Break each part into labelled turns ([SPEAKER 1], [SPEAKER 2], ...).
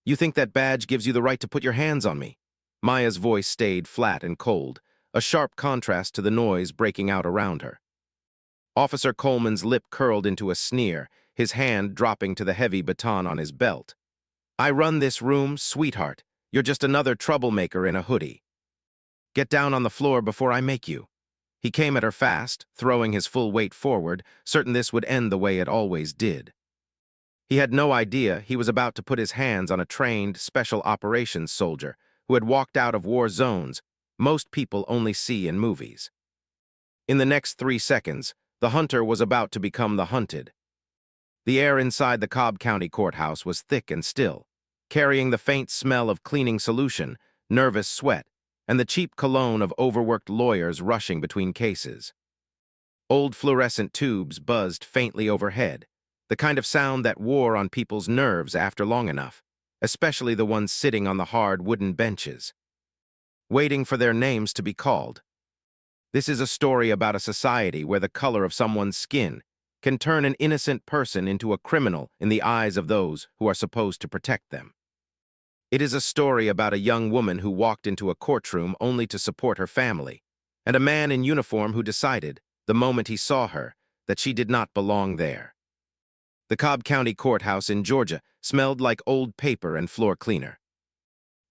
[SPEAKER 1] You think that badge gives you the right to put your hands on me? Maya's voice stayed flat and cold, a sharp contrast to the noise breaking out around her. Officer Coleman's lip curled into a sneer, his hand dropping to the heavy baton on his belt. I run this room, sweetheart. You're just another troublemaker in a hoodie. Get down on the floor before I make you. He came at her fast, throwing his full weight forward, certain this would end the way it always did. He had no idea he was about to put his hands on a trained special operations soldier who had walked out of war zones most people only see in movies. In the next 3 seconds, the hunter was about to become the hunted. The air inside the Cobb County Courthouse was thick and still, carrying the faint smell of cleaning solution, nervous sweat, and the cheap cologne of overworked lawyers rushing between cases. Old fluorescent tubes buzzed faintly overhead, the kind of sound that wore on people's nerves after long enough, especially the ones sitting on the hard wooden benches, waiting for their names to be called. This is a story about a society where the color of someone's skin can turn an innocent person into a criminal in the eyes of those who are supposed to protect them. It is a story about a young woman who walked into a courtroom only to support her family, and a man in uniform who decided, the moment he saw her, that she did not belong there. The Cobb County Courthouse in Georgia smelled like old paper and floor cleaner.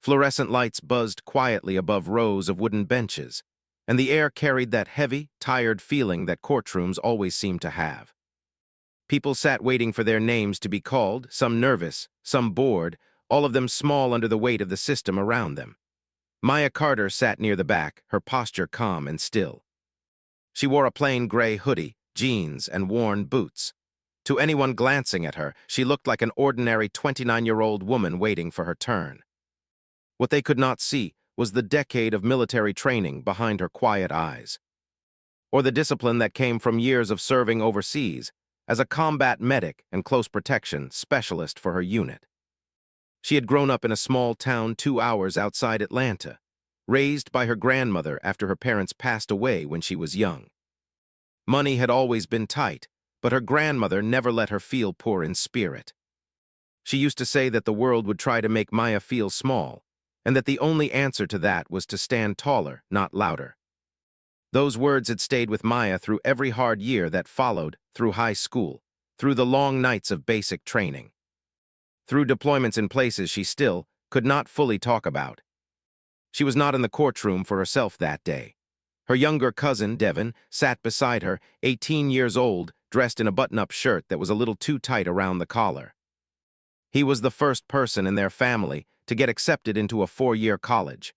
[SPEAKER 1] Fluorescent lights buzzed quietly above rows of wooden benches, and the air carried that heavy, tired feeling that courtrooms always seem to have. People sat waiting for their names to be called, some nervous, some bored, all of them small under the weight of the system around them. Maya Carter sat near the back, her posture calm and still. She wore a plain gray hoodie, jeans, and worn boots. To anyone glancing at her, she looked like an ordinary 29-year-old woman waiting for her turn. What they could not see was the decade of military training behind her quiet eyes, or the discipline that came from years of serving overseas as a combat medic and close protection specialist for her unit. She had grown up in a small town 2 hours outside Atlanta, raised by her grandmother after her parents passed away when she was young. Money had always been tight, but her grandmother never let her feel poor in spirit. She used to say that the world would try to make Maya feel small, and that the only answer to that was to stand taller, not louder. Those words had stayed with Maya through every hard year that followed, through high school, through the long nights of basic training, through deployments in places she still could not fully talk about. She was not in the courtroom for herself that day. Her younger cousin, Devin, sat beside her, 18 years old, dressed in a button-up shirt that was a little too tight around the collar. He was the first person in their family to get accepted into a 4-year college,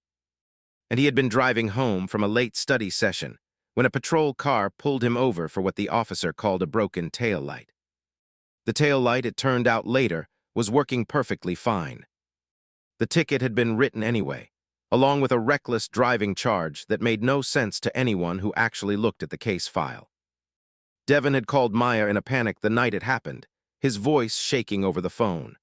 [SPEAKER 1] and he had been driving home from a late study session when a patrol car pulled him over for what the officer called a broken tail light. The tail light, it turned out later, was working perfectly fine. The ticket had been written anyway, along with a reckless driving charge that made no sense to anyone who actually looked at the case file. Devin had called Maya in a panic the night it happened, his voice shaking over the phone.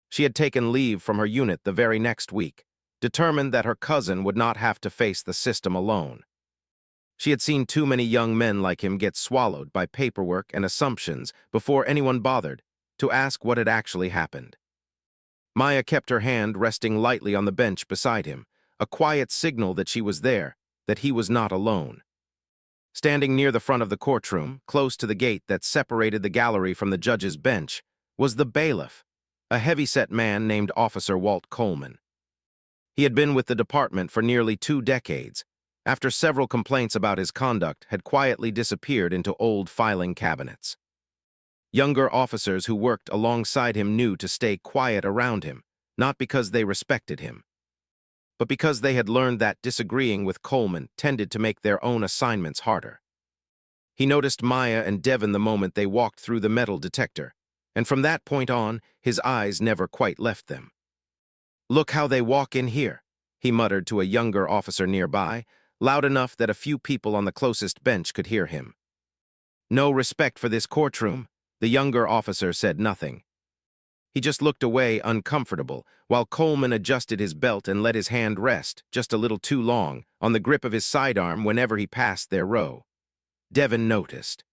[SPEAKER 1] She had taken leave from her unit the very next week, determined that her cousin would not have to face the system alone. She had seen too many young men like him get swallowed by paperwork and assumptions before anyone bothered to ask what had actually happened. Maya kept her hand resting lightly on the bench beside him, a quiet signal that she was there, that he was not alone. Standing near the front of the courtroom, close to the gate that separated the gallery from the judge's bench, was the bailiff, a heavy-set man named Officer Walt Coleman. He had been with the department for nearly 2 decades. After several complaints about his conduct had quietly disappeared into old filing cabinets. Younger officers who worked alongside him knew to stay quiet around him, not because they respected him, but because they had learned that disagreeing with Coleman tended to make their own assignments harder. He noticed Maya and Devin the moment they walked through the metal detector, and from that point on, his eyes never quite left them. "Look how they walk in here," he muttered to a younger officer nearby, loud enough that a few people on the closest bench could hear him. "No respect for this courtroom." The younger officer said nothing. He just looked away, uncomfortable, while Coleman adjusted his belt and let his hand rest, just a little too long, on the grip of his sidearm whenever he passed their row. Devin noticed.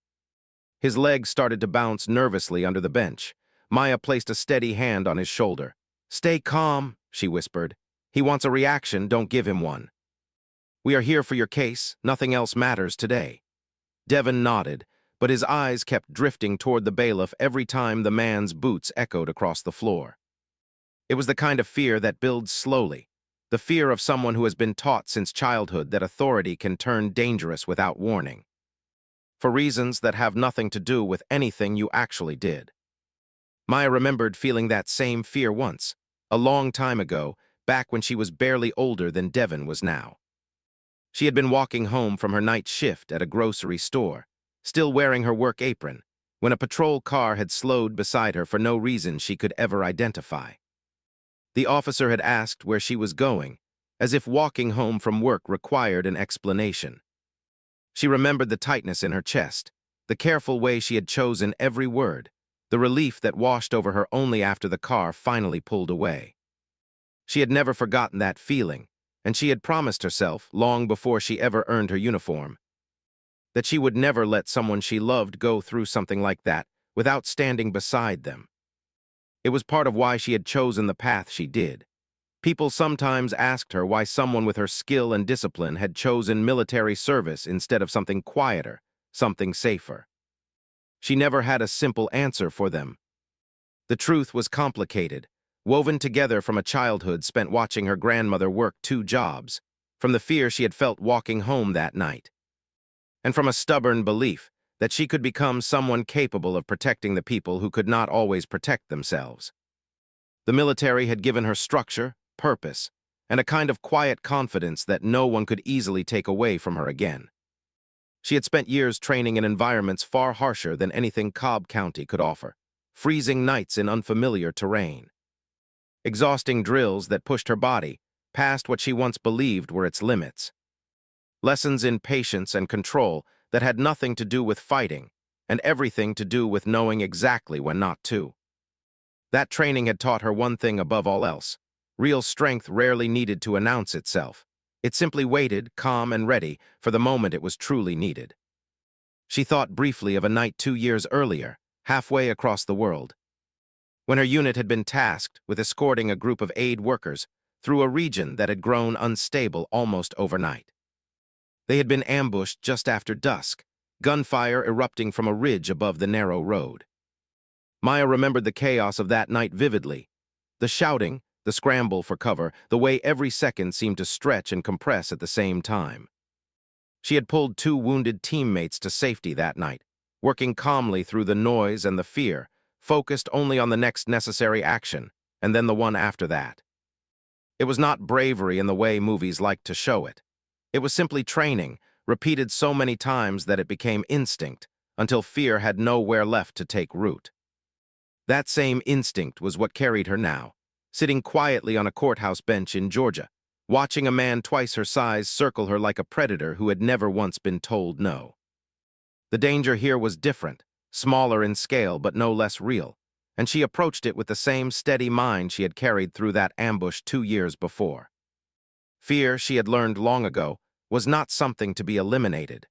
[SPEAKER 1] His legs started to bounce nervously under the bench. Maya placed a steady hand on his shoulder. "Stay calm," she whispered. "He wants a reaction, don't give him one. We are here for your case, nothing else matters today." Devon nodded, but his eyes kept drifting toward the bailiff every time the man's boots echoed across the floor. It was the kind of fear that builds slowly, the fear of someone who has been taught since childhood that authority can turn dangerous without warning, for reasons that have nothing to do with anything you actually did. Maya remembered feeling that same fear once, a long time ago, back when she was barely older than Devon was now. She had been walking home from her night shift at a grocery store, still wearing her work apron, when a patrol car had slowed beside her for no reason she could ever identify. The officer had asked where she was going, as if walking home from work required an explanation. She remembered the tightness in her chest, the careful way she had chosen every word, the relief that washed over her only after the car finally pulled away. She had never forgotten that feeling, and she had promised herself, long before she ever earned her uniform, that she would never let someone she loved go through something like that without standing beside them. It was part of why she had chosen the path she did. People sometimes asked her why someone with her skill and discipline had chosen military service instead of something quieter, something safer. She never had a simple answer for them. The truth was complicated, woven together from a childhood spent watching her grandmother work 2 jobs, from the fear she had felt walking home that night, and from a stubborn belief that she could become someone capable of protecting the people who could not always protect themselves. The military had given her structure, purpose, and a kind of quiet confidence that no one could easily take away from her again. She had spent years training in environments far harsher than anything Cobb County could offer, freezing nights in unfamiliar terrain, exhausting drills that pushed her body past what she once believed were its limits, lessons in patience and control that had nothing to do with fighting and everything to do with knowing exactly when not to. That training had taught her one thing above all else: real strength rarely needed to announce itself. It simply waited, calm and ready, for the moment it was truly needed. She thought briefly of a night 2 years earlier, halfway across the world, when her unit had been tasked with escorting a group of aid workers through a region that had grown unstable almost overnight. They had been ambushed just after dusk, gunfire erupting from a ridge above the narrow road. Maya remembered the chaos of that night vividly. The shouting, the scramble for cover, the way every second seemed to stretch and compress at the same time. She had pulled 2 wounded teammates to safety that night, working calmly through the noise and the fear, focused only on the next necessary action, and then the one after that. It was not bravery in the way movies like to show it. It was simply training, repeated so many times that it became instinct, until fear had nowhere left to take root. That same instinct was what carried her now, sitting quietly on a courthouse bench in Georgia, watching a man twice her size circle her like a predator who had never once been told no. The danger here was different, smaller in scale but no less real, and she approached it with the same steady mind she had carried through that ambush 2 years before. Fear, she had learned long ago, was not something to be eliminated.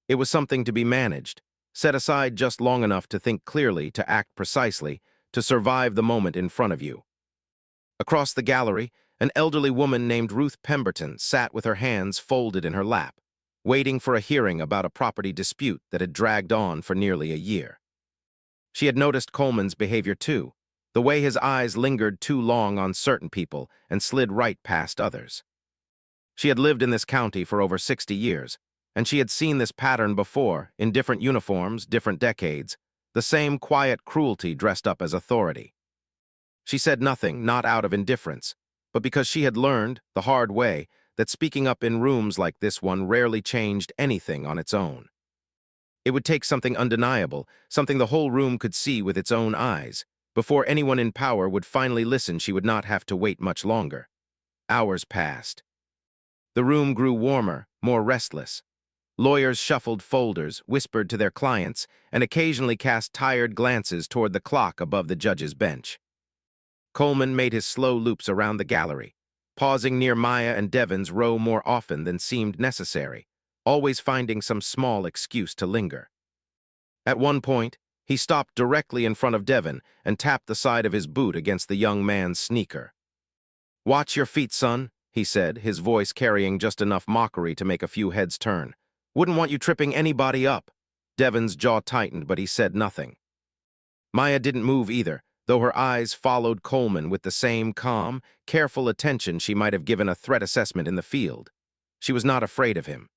[SPEAKER 1] It was something to be managed, set aside just long enough to think clearly, to act precisely, to survive the moment in front of you. Across the gallery, an elderly woman named Ruth Pemberton sat with her hands folded in her lap, waiting for a hearing about a property dispute that had dragged on for nearly a year. She had noticed Coleman's behavior too, the way his eyes lingered too long on certain people and slid right past others. She had lived in this county for over 60 years, and she had seen this pattern before, in different uniforms, different decades, the same quiet cruelty dressed up as authority. She said nothing, not out of indifference, but because she had learned, the hard way, that speaking up in rooms like this one rarely changed anything on its own. It would take something undeniable, something the whole room could see with its own eyes. Before anyone in power would finally listen, she would not have to wait much longer. Hours passed. The room grew warmer, more restless. Lawyers shuffled folders, whispered to their clients, and occasionally cast tired glances toward the clock above the judge's bench. Coleman made his slow loops around the gallery, pausing near Maya and Devon's row more often than seemed necessary, always finding some small excuse to linger. At one point, He stopped directly in front of Devon and tapped the side of his boot against the young man's sneaker. "Watch your feet, son," he said, his voice carrying just enough mockery to make a few heads turn. "Wouldn't want you tripping anybody up." Devon's jaw tightened, but he said nothing. Maya didn't move either, though her eyes followed Coleman with the same calm, careful attention she might have given a threat assessment in the field. She was not afraid of him.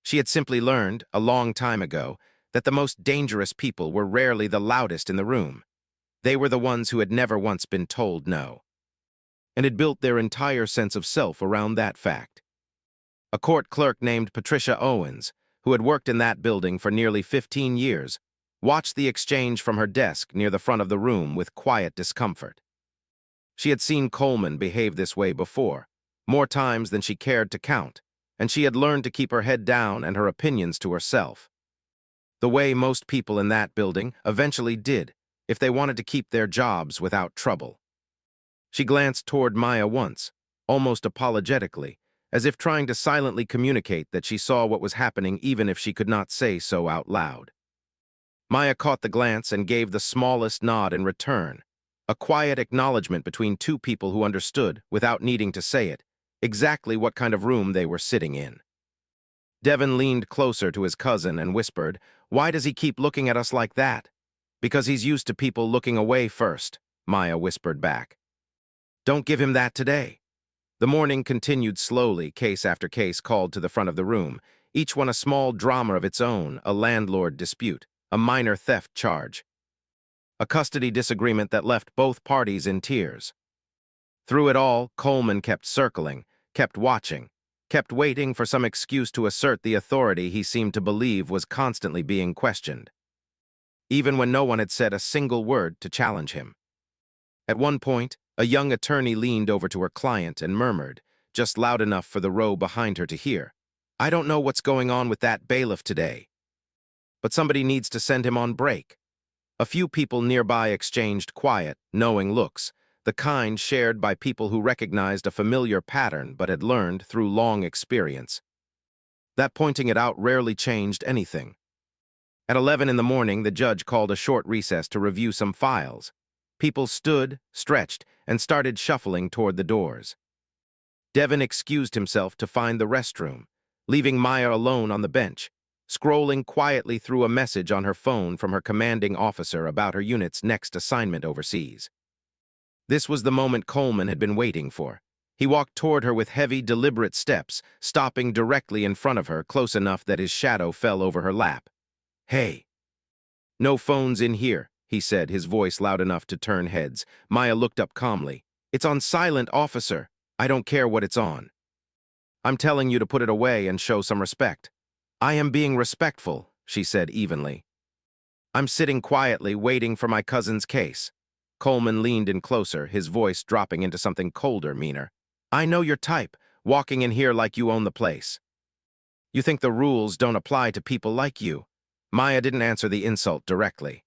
[SPEAKER 1] She had simply learned, a long time ago, that the most dangerous people were rarely the loudest in the room. They were the ones who had never once been told no, and had built their entire sense of self around that fact. A court clerk named Patricia Owens, who had worked in that building for nearly 15 years, watched the exchange from her desk near the front of the room with quiet discomfort. She had seen Coleman behave this way before, more times than she cared to count, and she had learned to keep her head down and her opinions to herself. The way most people in that building eventually did, if they wanted to keep their jobs without trouble. She glanced toward Maya once, almost apologetically, as if trying to silently communicate that she saw what was happening even if she could not say so out loud. Maya caught the glance and gave the smallest nod in return, a quiet acknowledgement between two people who understood, without needing to say it, exactly what kind of room they were sitting in. Devon leaned closer to his cousin and whispered, "Why does he keep looking at us like that?" "Because he's used to people looking away first," Maya whispered back. "Don't give him that today." The morning continued slowly, case after case called to the front of the room, each one a small drama of its own, a landlord dispute, a minor theft charge, a custody disagreement that left both parties in tears. Through it all, Coleman kept circling, kept watching, kept waiting for some excuse to assert the authority he seemed to believe was constantly being questioned, even when no one had said a single word to challenge him. At one point, a young attorney leaned over to her client and murmured, just loud enough for the row behind her to hear, "I don't know what's going on with that bailiff today, but somebody needs to send him on break." A few people nearby exchanged quiet, knowing looks, the kind shared by people who recognized a familiar pattern but had learned, through long experience, that pointing it out rarely changed anything. At 11 in the morning, the judge called a short recess to review some files. People stood, stretched, and started shuffling toward the doors. Devon excused himself to find the restroom, leaving Maya alone on the bench, scrolling quietly through a message on her phone from her commanding officer about her unit's next assignment overseas. This was the moment Coleman had been waiting for. He walked toward her with heavy, deliberate steps, stopping directly in front of her, close enough that his shadow fell over her lap. "Hey." "No phones in here," he said, his voice loud enough to turn heads. Maya looked up calmly. "It's on silent, officer. I don't care what it's on. I'm telling you to put it away and show some respect." "I am being respectful," she said evenly. "I'm sitting quietly, waiting for my cousin's case." Coleman leaned in closer, his voice dropping into something colder, meaner. "I know your type, walking in here like you own the place. You think the rules don't apply to people like you." Maya didn't answer the insult directly.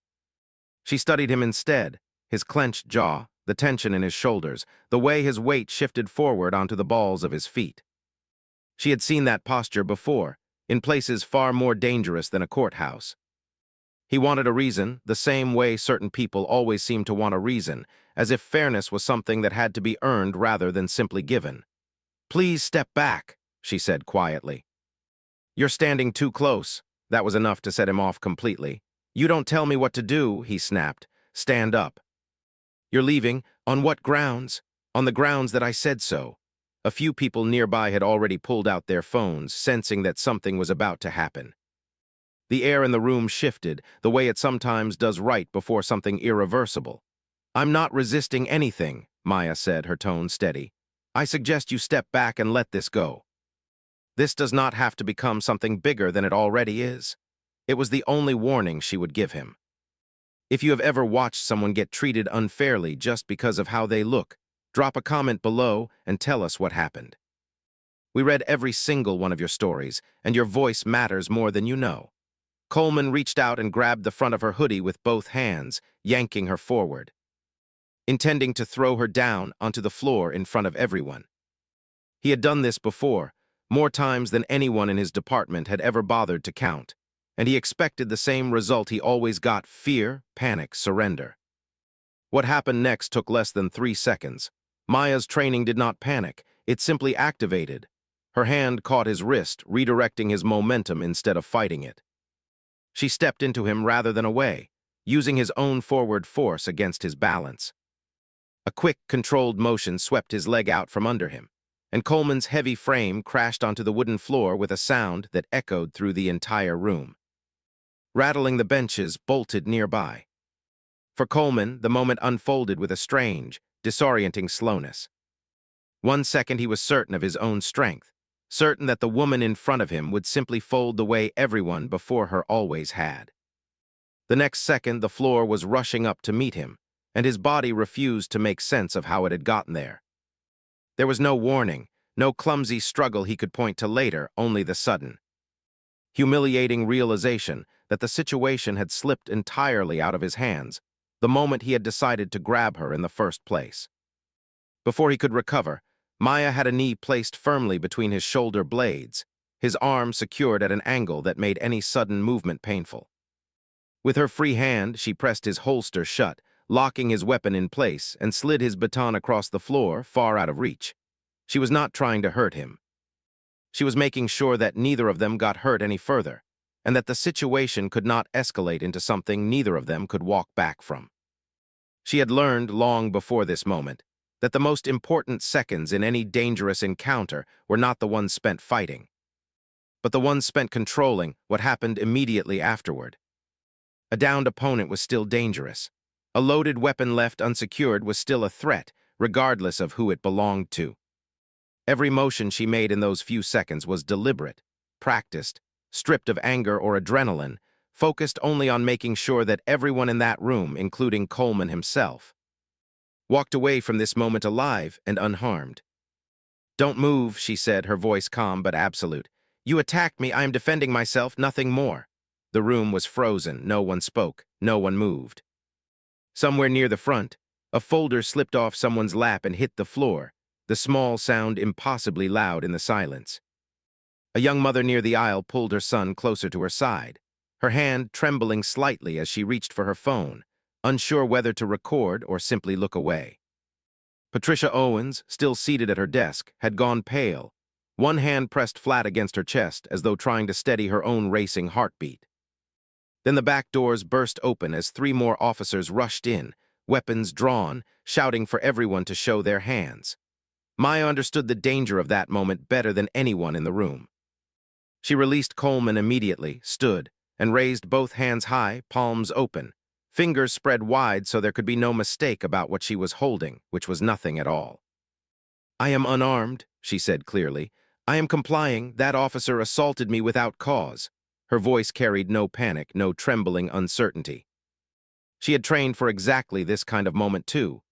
[SPEAKER 1] She studied him instead, his clenched jaw, the tension in his shoulders, the way his weight shifted forward onto the balls of his feet. She had seen that posture before, in places far more dangerous than a courthouse. He wanted a reason, the same way certain people always seem to want a reason, as if fairness was something that had to be earned rather than simply given. "Please step back," she said quietly. "You're standing too close." That was enough to set him off completely. "You don't tell me what to do," he snapped. "Stand up." "You're leaving? On what grounds?" "On the grounds that I said so." A few people nearby had already pulled out their phones, sensing that something was about to happen. The air in the room shifted, the way it sometimes does right before something irreversible. "I'm not resisting anything," Maya said, her tone steady. "I suggest you step back and let this go. This does not have to become something bigger than it already is." It was the only warning she would give him. If you have ever watched someone get treated unfairly just because of how they look, drop a comment below and tell us what happened. We read every single one of your stories, and your voice matters more than you know. Coleman reached out and grabbed the front of her hoodie with both hands, yanking her forward, intending to throw her down onto the floor in front of everyone. He had done this before, more times than anyone in his department had ever bothered to count, and he expected the same result he always got: fear, panic, surrender. What happened next took less than 3 seconds. Maya's training did not panic, it simply activated. Her hand caught his wrist, redirecting his momentum instead of fighting it. She stepped into him rather than away, using his own forward force against his balance. A quick, controlled motion swept his leg out from under him, and Coleman's heavy frame crashed onto the wooden floor with a sound that echoed through the entire room. Rattling the benches bolted nearby. For Coleman, the moment unfolded with a strange, disorienting slowness. 1 second he was certain of his own strength, certain that the woman in front of him would simply fold the way everyone before her always had. The next second, the floor was rushing up to meet him, and his body refused to make sense of how it had gotten there. There was no warning, no clumsy struggle he could point to later, only the sudden, humiliating realization that the situation had slipped entirely out of his hands the moment he had decided to grab her in the first place. Before he could recover, Maya had a knee placed firmly between his shoulder blades, his arm secured at an angle that made any sudden movement painful. With her free hand, she pressed his holster shut, locking his weapon in place, and slid his baton across the floor, far out of reach. She was not trying to hurt him. She was making sure that neither of them got hurt any further, and that the situation could not escalate into something neither of them could walk back from. She had learned long before this moment that the most important seconds in any dangerous encounter were not the ones spent fighting, but the ones spent controlling what happened immediately afterward. A downed opponent was still dangerous. A loaded weapon left unsecured was still a threat, regardless of who it belonged to. Every motion she made in those few seconds was deliberate, practiced, stripped of anger or adrenaline, focused only on making sure that everyone in that room, including Coleman himself, walked away from this moment alive and unharmed. "Don't move," she said, her voice calm but absolute. "You attacked me, I am defending myself, nothing more." The room was frozen, no one spoke, no one moved. Somewhere near the front, a folder slipped off someone's lap and hit the floor, the small sound impossibly loud in the silence. A young mother near the aisle pulled her son closer to her side, her hand trembling slightly as she reached for her phone, unsure whether to record or simply look away. Patricia Owens, still seated at her desk, had gone pale, one hand pressed flat against her chest as though trying to steady her own racing heartbeat. Then the back doors burst open as 3 more officers rushed in, weapons drawn, shouting for everyone to show their hands. Maya understood the danger of that moment better than anyone in the room. She released Coleman immediately, stood, and raised both hands high, palms open, fingers spread wide so there could be no mistake about what she was holding, which was nothing at all. "I am unarmed," she said clearly. "I am complying. That officer assaulted me without cause." Her voice carried no panic, no trembling uncertainty. She had trained for exactly this kind of moment too.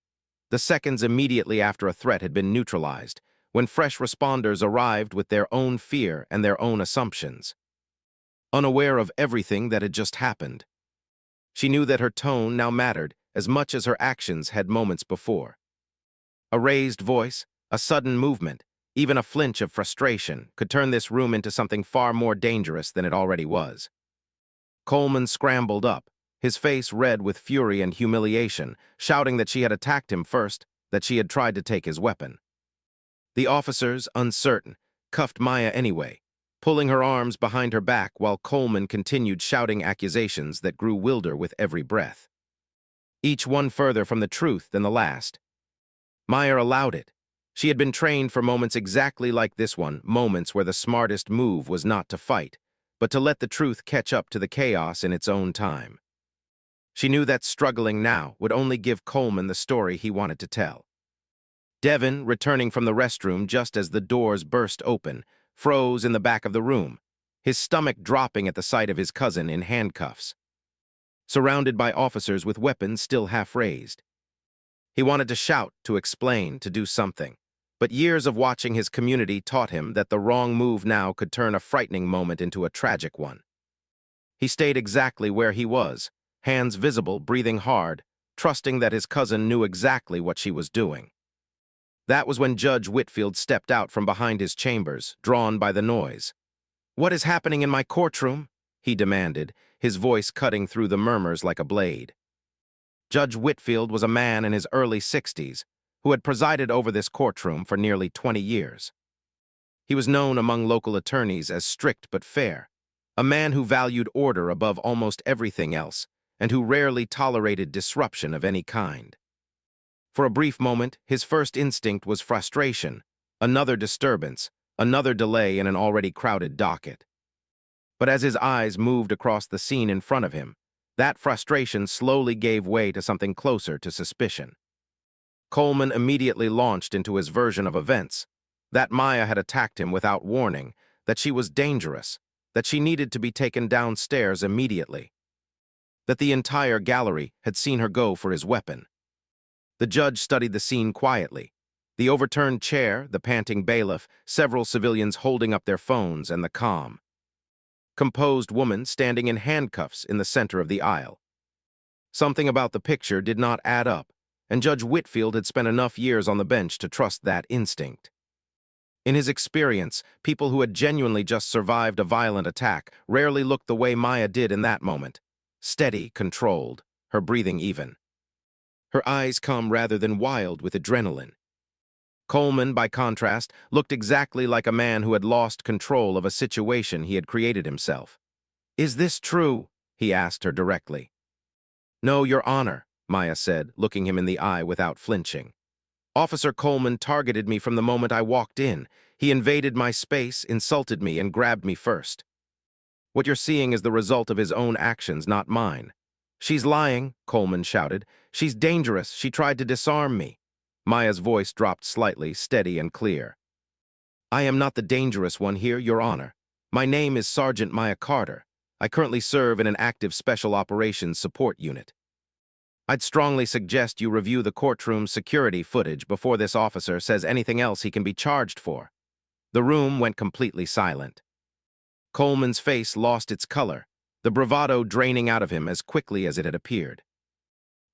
[SPEAKER 1] The seconds immediately after a threat had been neutralized, when fresh responders arrived with their own fear and their own assumptions. Unaware of everything that had just happened, she knew that her tone now mattered as much as her actions had moments before. A raised voice, a sudden movement, even a flinch of frustration could turn this room into something far more dangerous than it already was. Coleman scrambled up, his face red with fury and humiliation, shouting that she had attacked him first, that she had tried to take his weapon. The officers, uncertain, cuffed Maya anyway, pulling her arms behind her back while Coleman continued shouting accusations that grew wilder with every breath. Each one further from the truth than the last. Maya allowed it. She had been trained for moments exactly like this one, moments where the smartest move was not to fight, but to let the truth catch up to the chaos in its own time. She knew that struggling now would only give Coleman the story he wanted to tell. Devin, returning from the restroom just as the doors burst open, froze in the back of the room, his stomach dropping at the sight of his cousin in handcuffs, surrounded by officers with weapons still half raised. He wanted to shout, to explain, to do something, but years of watching his community taught him that the wrong move now could turn a frightening moment into a tragic one. He stayed exactly where he was, hands visible, breathing hard, trusting that his cousin knew exactly what she was doing. That was when Judge Whitfield stepped out from behind his chambers, drawn by the noise. "What is happening in my courtroom?" he demanded, his voice cutting through the murmurs like a blade. Judge Whitfield was a man in his early 60s who had presided over this courtroom for nearly 20 years. He was known among local attorneys as strict but fair, a man who valued order above almost everything else, and who rarely tolerated disruption of any kind. For a brief moment, his first instinct was frustration, another disturbance, another delay in an already crowded docket. But as his eyes moved across the scene in front of him, that frustration slowly gave way to something closer to suspicion. Coleman immediately launched into his version of events, that Maya had attacked him without warning, that she was dangerous, that she needed to be taken downstairs immediately, that the entire gallery had seen her go for his weapon. The judge studied the scene quietly. The overturned chair, the panting bailiff, several civilians holding up their phones, and the calm, composed woman standing in handcuffs in the center of the aisle. Something about the picture did not add up, and Judge Whitfield had spent enough years on the bench to trust that instinct. In his experience, people who had genuinely just survived a violent attack rarely looked the way Maya did in that moment. Steady, controlled, her breathing even. Her eyes calm rather than wild with adrenaline. Coleman, by contrast, looked exactly like a man who had lost control of a situation he had created himself. "Is this true?" he asked her directly. "No, Your Honor," Maya said, looking him in the eye without flinching. "Officer Coleman targeted me from the moment I walked in. He invaded my space, insulted me, and grabbed me first. What you're seeing is the result of his own actions, not mine." "She's lying," Coleman shouted. "She's dangerous. She tried to disarm me." Maya's voice dropped slightly, steady and clear. "I am not the dangerous one here, Your Honor. My name is Sergeant Maya Carter. I currently serve in an active Special Operations Support Unit. I'd strongly suggest you review the courtroom security footage before this officer says anything else he can be charged for." The room went completely silent. Coleman's face lost its color, the bravado draining out of him as quickly as it had appeared.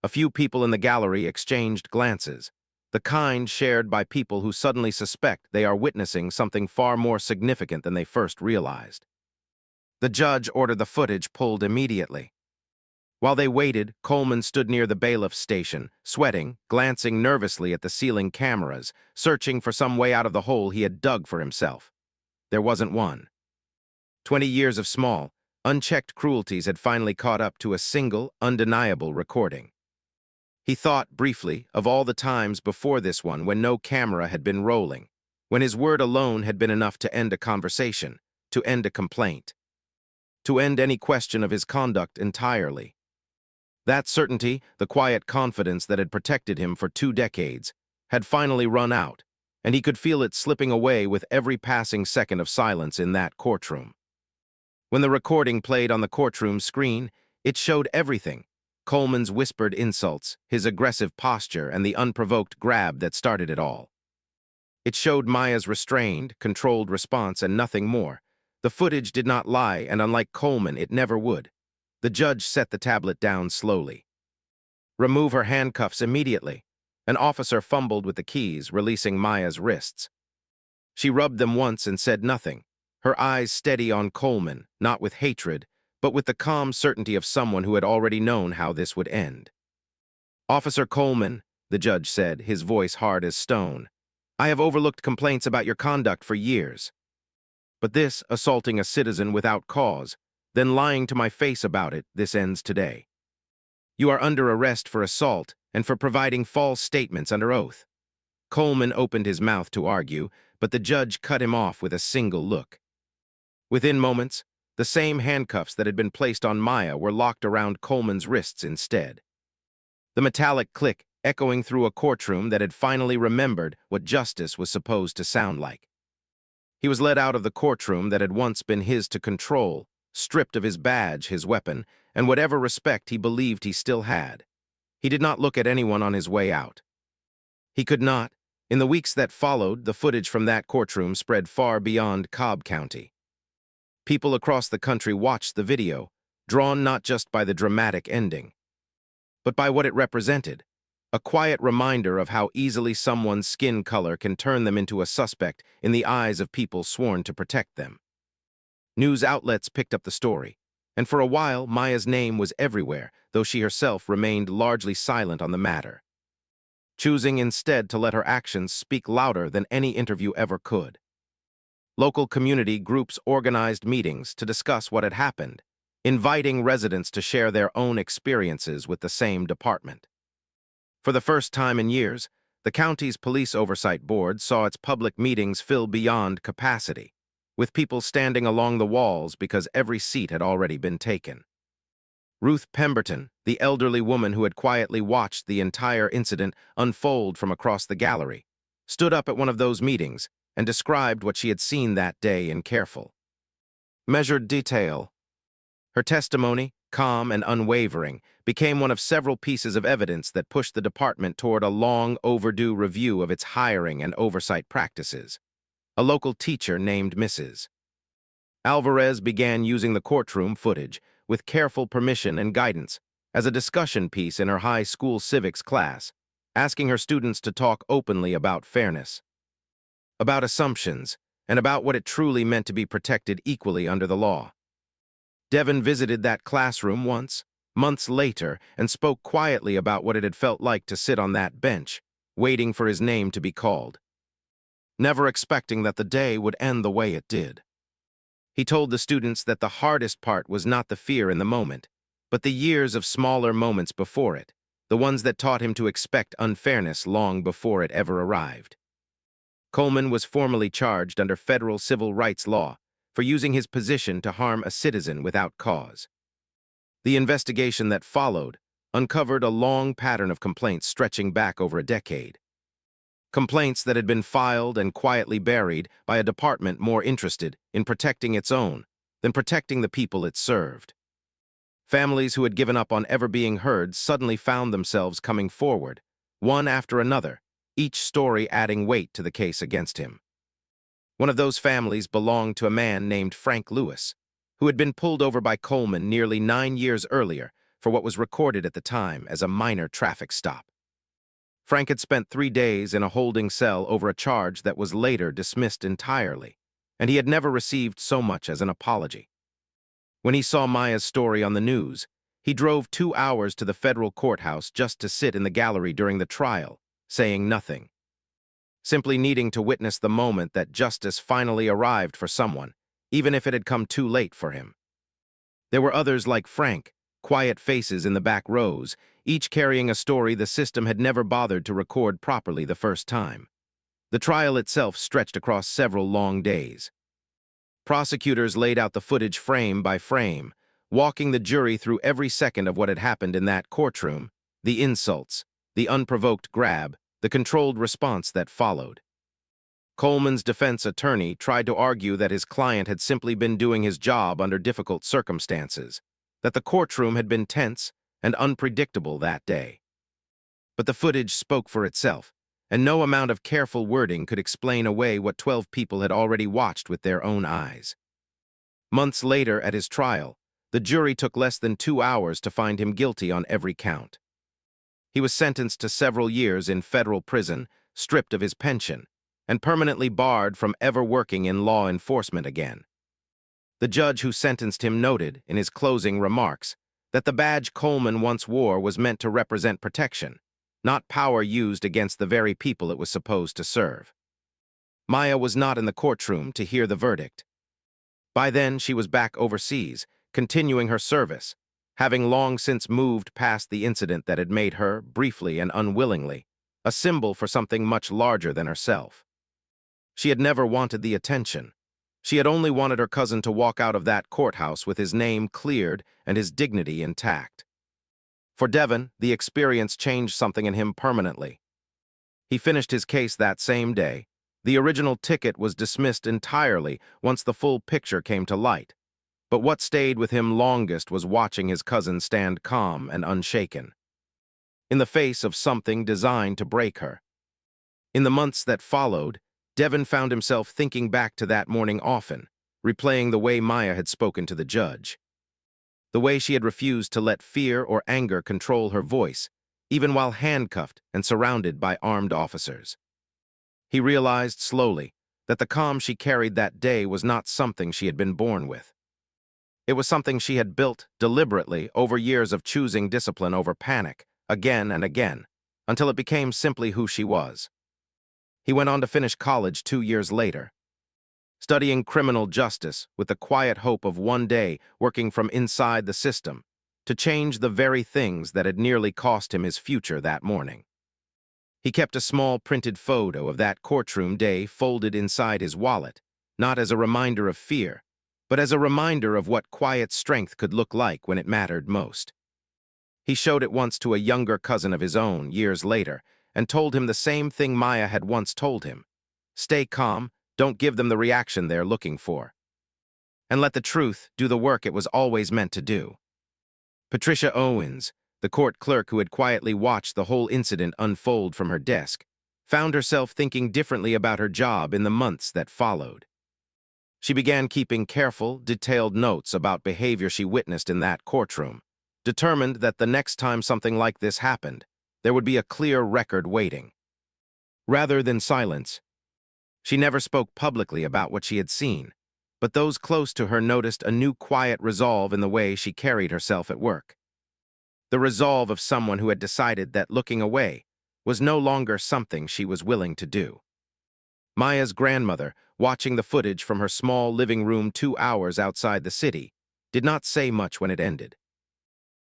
[SPEAKER 1] A few people in the gallery exchanged glances, the kind shared by people who suddenly suspect they are witnessing something far more significant than they first realized. The judge ordered the footage pulled immediately. While they waited, Coleman stood near the bailiff's station, sweating, glancing nervously at the ceiling cameras, searching for some way out of the hole he had dug for himself. There wasn't one. 20 years of small, unchecked cruelties had finally caught up to a single, undeniable recording. He thought, briefly, of all the times before this one when no camera had been rolling, when his word alone had been enough to end a conversation, to end a complaint, to end any question of his conduct entirely. That certainty, the quiet confidence that had protected him for 2 decades, had finally run out, and he could feel it slipping away with every passing second of silence in that courtroom. When the recording played on the courtroom screen, it showed everything: Coleman's whispered insults, his aggressive posture, and the unprovoked grab that started it all. It showed Maya's restrained, controlled response and nothing more. The footage did not lie, and unlike Coleman, it never would. The judge set the tablet down slowly. "Remove her handcuffs immediately." An officer fumbled with the keys, releasing Maya's wrists. She rubbed them once and said nothing, her eyes steady on Coleman, not with hatred, but with the calm certainty of someone who had already known how this would end. "Officer Coleman," the judge said, his voice hard as stone, "I have overlooked complaints about your conduct for years. But this, assaulting a citizen without cause, then lying to my face about it, this ends today. You are under arrest for assault and for providing false statements under oath." Coleman opened his mouth to argue, but the judge cut him off with a single look. Within moments, the same handcuffs that had been placed on Maya were locked around Coleman's wrists instead. The metallic click echoing through a courtroom that had finally remembered what justice was supposed to sound like. He was led out of the courtroom that had once been his to control, stripped of his badge, his weapon, and whatever respect he believed he still had. He did not look at anyone on his way out. He could not. In the weeks that followed, the footage from that courtroom spread far beyond Cobb County. People across the country watched the video, drawn not just by the dramatic ending, but by what it represented, a quiet reminder of how easily someone's skin color can turn them into a suspect in the eyes of people sworn to protect them. News outlets picked up the story. and for a while Maya's name was everywhere, though she herself remained largely silent on the matter, choosing instead to let her actions speak louder than any interview ever could. Local community groups organized meetings to discuss what had happened, inviting residents to share their own experiences with the same department. For the first time in years, the county's police oversight board saw its public meetings fill beyond capacity, with people standing along the walls because every seat had already been taken. Ruth Pemberton, the elderly woman who had quietly watched the entire incident unfold from across the gallery, stood up at one of those meetings and described what she had seen that day in careful, measured detail. Her testimony, calm and unwavering, became one of several pieces of evidence that pushed the department toward a long overdue review of its hiring and oversight practices. A local teacher named Mrs. Alvarez began using the courtroom footage, with careful permission and guidance, as a discussion piece in her high school civics class, asking her students to talk openly about fairness, about assumptions, and about what it truly meant to be protected equally under the law. Devon visited that classroom once, months later, and spoke quietly about what it had felt like to sit on that bench, waiting for his name to be called, never expecting that the day would end the way it did. He told the students that the hardest part was not the fear in the moment, but the years of smaller moments before it, the ones that taught him to expect unfairness long before it ever arrived. Coleman was formally charged under federal civil rights law for using his position to harm a citizen without cause. The investigation that followed uncovered a long pattern of complaints stretching back over a decade. Complaints that had been filed and quietly buried by a department more interested in protecting its own than protecting the people it served. Families who had given up on ever being heard suddenly found themselves coming forward, one after another, each story adding weight to the case against him. One of those families belonged to a man named Frank Lewis, who had been pulled over by Coleman nearly 9 years earlier for what was recorded at the time as a minor traffic stop. Frank had spent 3 days in a holding cell over a charge that was later dismissed entirely, and he had never received so much as an apology. When he saw Maya's story on the news, he drove 2 hours to the federal courthouse just to sit in the gallery during the trial, saying nothing, simply needing to witness the moment that justice finally arrived for someone, even if it had come too late for him. There were others like Frank, quiet faces in the back rows, each carrying a story the system had never bothered to record properly the first time. The trial itself stretched across several long days. Prosecutors laid out the footage frame by frame, walking the jury through every second of what had happened in that courtroom, the insults, the unprovoked grab, the controlled response that followed. Coleman's defense attorney tried to argue that his client had simply been doing his job under difficult circumstances, that the courtroom had been tense and unpredictable that day. But the footage spoke for itself, and no amount of careful wording could explain away what 12 people had already watched with their own eyes. Months later at his trial, the jury took less than 2 hours to find him guilty on every count. He was sentenced to several years in federal prison, stripped of his pension, and permanently barred from ever working in law enforcement again. The judge who sentenced him noted, in his closing remarks, that the badge Coleman once wore was meant to represent protection, not power used against the very people it was supposed to serve. Maya was not in the courtroom to hear the verdict. By then, she was back overseas, continuing her service, having long since moved past the incident that had made her, briefly and unwillingly, a symbol for something much larger than herself. She had never wanted the attention. She had only wanted her cousin to walk out of that courthouse with his name cleared and his dignity intact. For Devon, the experience changed something in him permanently. He finished his case that same day. The original ticket was dismissed entirely once the full picture came to light. But what stayed with him longest was watching his cousin stand calm and unshaken, in the face of something designed to break her. In the months that followed, Devon found himself thinking back to that morning often, replaying the way Maya had spoken to the judge. The way she had refused to let fear or anger control her voice, even while handcuffed and surrounded by armed officers. He realized slowly that the calm she carried that day was not something she had been born with. It was something she had built deliberately over years of choosing discipline over panic, again and again, until it became simply who she was. He went on to finish college 2 years later, studying criminal justice with the quiet hope of one day working from inside the system to change the very things that had nearly cost him his future that morning. He kept a small printed photo of that courtroom day folded inside his wallet, not as a reminder of fear, but as a reminder of what quiet strength could look like when it mattered most. He showed it once to a younger cousin of his own years later and told him the same thing Maya had once told him. Stay calm, don't give them the reaction they're looking for. And let the truth do the work it was always meant to do. Patricia Owens, the court clerk who had quietly watched the whole incident unfold from her desk, found herself thinking differently about her job in the months that followed. She began keeping careful, detailed notes about behavior she witnessed in that courtroom, determined that the next time something like this happened, there would be a clear record waiting. Rather than silence, she never spoke publicly about what she had seen, but those close to her noticed a new quiet resolve in the way she carried herself at work. The resolve of someone who had decided that looking away was no longer something she was willing to do. Maya's grandmother, watching the footage from her small living room 2 hours outside the city, did not say much when it ended.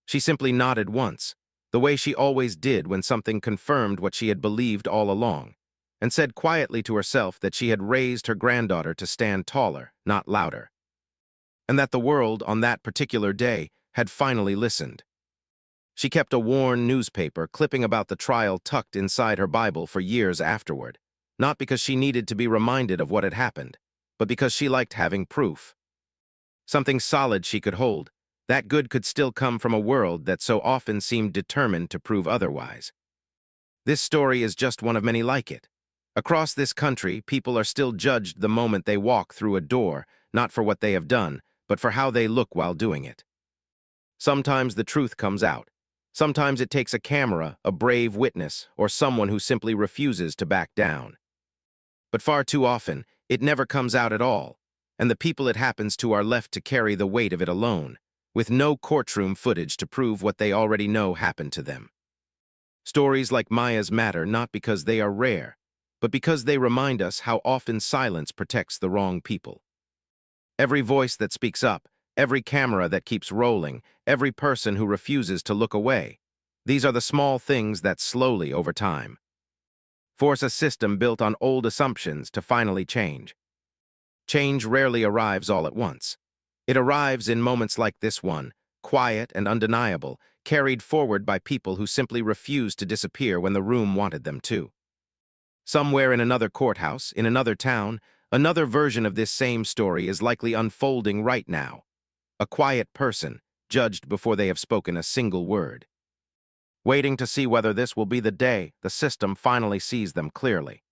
[SPEAKER 1] She simply nodded once, the way she always did when something confirmed what she had believed all along, and said quietly to herself that she had raised her granddaughter to stand taller, not louder, and that the world on that particular day had finally listened. She kept a worn newspaper clipping about the trial tucked inside her Bible for years afterward, not because she needed to be reminded of what had happened, but because she liked having proof. Something solid she could hold, that good could still come from a world that so often seemed determined to prove otherwise. This story is just one of many like it. Across this country, people are still judged the moment they walk through a door, not for what they have done, but for how they look while doing it. Sometimes the truth comes out. Sometimes it takes a camera, a brave witness, or someone who simply refuses to back down. But far too often, it never comes out at all, and the people it happens to are left to carry the weight of it alone, with no courtroom footage to prove what they already know happened to them. Stories like Maya's matter not because they are rare, but because they remind us how often silence protects the wrong people. Every voice that speaks up, every camera that keeps rolling, every person who refuses to look away, these are the small things that slowly, over time, force a system built on old assumptions to finally change. Change rarely arrives all at once. It arrives in moments like this one, quiet and undeniable, carried forward by people who simply refused to disappear when the room wanted them to. Somewhere in another courthouse, in another town, another version of this same story is likely unfolding right now. A quiet person, judged before they have spoken a single word, waiting to see whether this will be the day the system finally sees them clearly.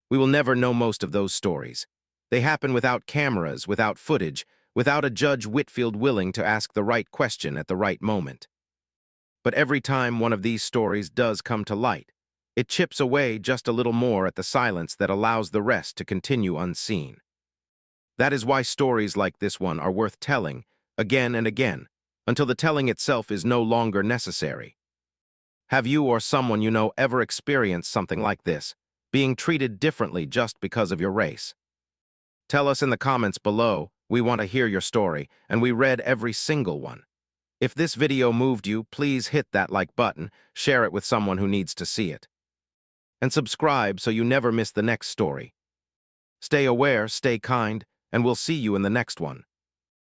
[SPEAKER 1] We will never know most of those stories. They happen without cameras, without footage, without a Judge Whitfield willing to ask the right question at the right moment. But every time one of these stories does come to light, it chips away just a little more at the silence that allows the rest to continue unseen. That is why stories like this one are worth telling, again and again, until the telling itself is no longer necessary. Have you or someone you know ever experienced something like this, being treated differently just because of your race? Tell us in the comments below. We want to hear your story, and we read every single one. If this video moved you, please hit that like button, share it with someone who needs to see it, and subscribe so you never miss the next story. Stay aware, stay kind, and we'll see you in the next one.